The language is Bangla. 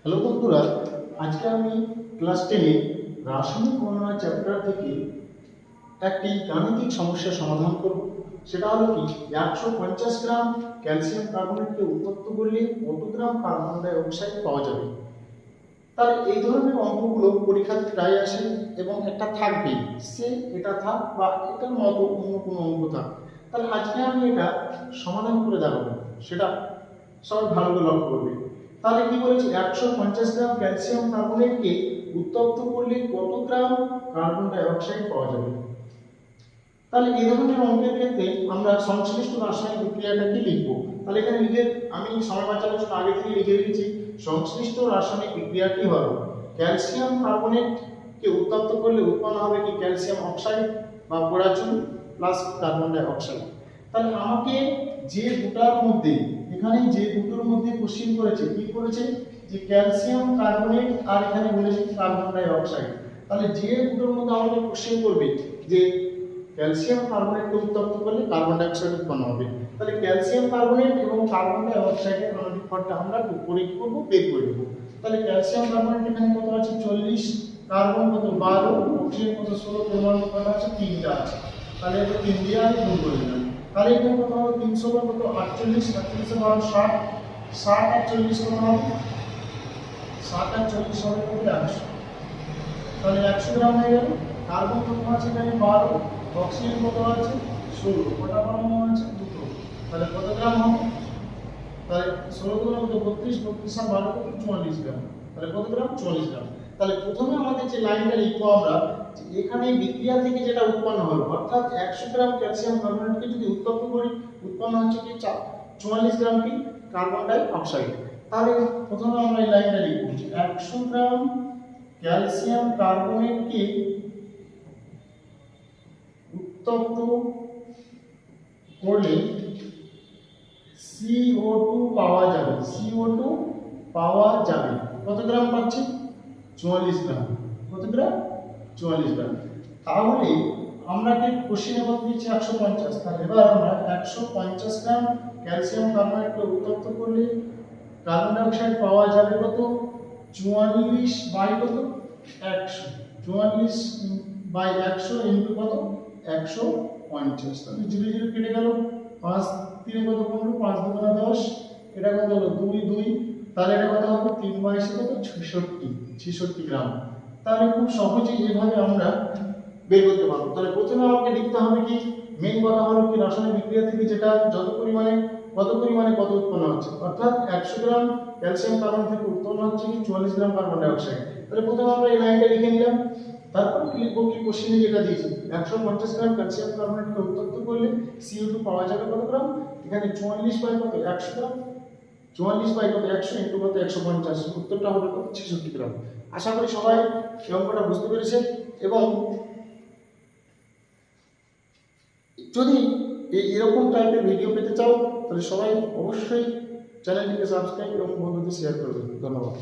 হ্যালো বন্ধুরা, আজকে আমি ক্লাস 10 রাসায়নিক গণনা চ্যাপ্টার থেকে একটি গাণিতিক সমস্যার সমাধান করব। সেটা হলো কি 150 গ্রাম ক্যালসিয়াম কার্বনেটকে উত্তপ্ত করলে কত গ্রাম কার্বন ডাই অক্সাইড পাওয়া যাবে। তাহলে এই ধরনের অঙ্কগুলো পরীক্ষাতে প্রায় আসে এবং একটা থাকবেই, সে এটা থাক বা এটার মতো অন্য কোনো অঙ্ক থাক। তাহলে আজকে আমি এটা সমাধান করে দেখাবো, সেটা সবাই ভালো করে লক্ষ্য করবে। তাহলে কি বলেছি, 150 গ্রাম ক্যালসিয়াম কার্বনেটকে উত্তপ্ত করলে কত গ্রাম কার্বন ডাই অক্সাইড পাওয়া যাবে। তাহলে এই ধরনের অঙ্কের ক্ষেত্রে আমরা সংশ্লিষ্ট রাসায়নিক বিক্রিয়াটাকে লিখবো। তাহলে এখানে আমি সময় বাঁচানোর জন্য আগে থেকে লিখে রেখেছি সংশ্লিষ্ট রাসায়নিক বিক্রিয়াটি হলো ক্যালসিয়াম কার্বনেটকে উত্তপ্ত করলে উৎপন্ন হবে কি ক্যালসিয়াম অক্সাইড বা পোড়াচুন প্লাস কার্বন ডাই অক্সাইড। তাহলে আমাকে যে দুটার মধ্যে এখানে যে দুটোর মধ্যে কোশ্চেন করেছে, কি করেছে যে ক্যালসিয়াম কার্বনেট আর এখানে বলেছে কার্বন ডাই অক্সাইড। তাহলে যে দুটোর মধ্যে আমাকে কোশ্চেন করবে যে ক্যালসিয়াম কার্বনেটকে উত্তপ্ত করলে কার্বন ডাই অক্সাইড উৎপন্ন হবে, তাহলে ক্যালসিয়াম কার্বনেট এবং কার্বন ডাই অক্সাইডের অনুপাতটা আমরা করে কি করব, বের করে দেব। তাহলে ক্যালসিয়াম কার্বনেট এখানে কত আছে 40, কার্বন কত 12, অক্সিজেন কত 16, পরমাণু কত আছে 3টা আছে। তাহলে এটা 3 দিয়ে আমি গুণ করে দিলাম। তাহলে এখানে কত হবে 300 বার কত 48, 48 এর বার 60, 60 আর 40 কত হবে 60 আর 40 হবে কত 100। তাহলে 100 গ্রাম হয়ে গেল। কার্বন কত আছে এখানে 12, অক্সিজেন কত আছে 16, কটা পরমাণু আছে দুটো। তাহলে কত গ্রাম হবে, তাহলে 16 গ্রাম কত 32, 32 আর 12 কত 44 গ্রাম। তাহলে কত গ্রাম 44 গ্রাম। তাহলে প্রথমে আমাদের যে লাইনটা লিখবো আমরা, এখানে বিক্রিয়া থেকে যেটা উৎপন্ন হলো অর্থাৎ 100 গ্রাম ক্যালসিয়াম কার্বনেটকে যদি উত্তপ্ত করি উৎপন্ন হচ্ছে কি 44 গ্রাম কি কার্বন ডাই অক্সাইড। তাহলে প্রথমে আমরা এই লাইনটা লিখবো যে 100 গ্রাম ক্যালসিয়াম কার্বনেটকে উত্তপ্ত করলে CO2 পাওয়া যাবে, CO2 পাওয়া যাবে। কত গ্রাম পাচ্ছি 44 গ্রাম। কত গ্রাম 44 গ্রাম। তাহলে আমরা কি কোশ্চেনে কত দিয়েছি 150। তাহলে এবার আমরা 150 গ্রাম ক্যালসিয়াম কার্বনেটকে উত্তপ্ত করলে কার্বন ডাই অক্সাইড পাওয়া যাবে কত 44 বাই কত 100, 44 বাই 100 ইনটু কত 150। তাহলে 0 0 কেটে গেল, 5 3 কত 15, 5 2 10, এটা কত হলো 2 2। তাহলে এটা কত হবে 3 বাই কত 66 গ্রাম। তাহলে খুব সহজেই এভাবে আমরা বের করতে পারবো। তাহলে প্রথমে আমাকে লিখতে হবে কি মেইন কথা হলো কি রাসায়নিক বিক্রিয়া থেকে যেটা কত পরিমাণে কত উৎপন্ন হচ্ছে, অর্থাৎ 100 গ্রাম ক্যালসিয়াম কার্বন থেকে উৎপন্ন হচ্ছে কি 44 গ্রাম কার্বন ডাই অক্সাইড। তাহলে প্রথমে আমরা এই লাইনটা লিখে নিলাম। তারপর লিখবো কি কোশ্চেনে যেটা দিয়েছে 150 গ্রাম ক্যালসিয়াম কার্বনেটকে উত্তপ্ত করলে CO2 পাওয়া যাবে কত গ্রাম, এখানে 44 বাই কত 100 গ্রাম, 44 বাই কত 100 ইনটু কত 150, উত্তরটা হবে কত 66 গ্রাম। আশা করি সবাই এই অঙ্কটা বুঝতে পেরেছেন। এবং যদি এরকম টাইপের ভিডিও পেতে চাও তাহলে সবাই অবশ্যই চ্যানেলটিকে সাবস্ক্রাইব এবং বন্ধুদের শেয়ার করবেন। ধন্যবাদ।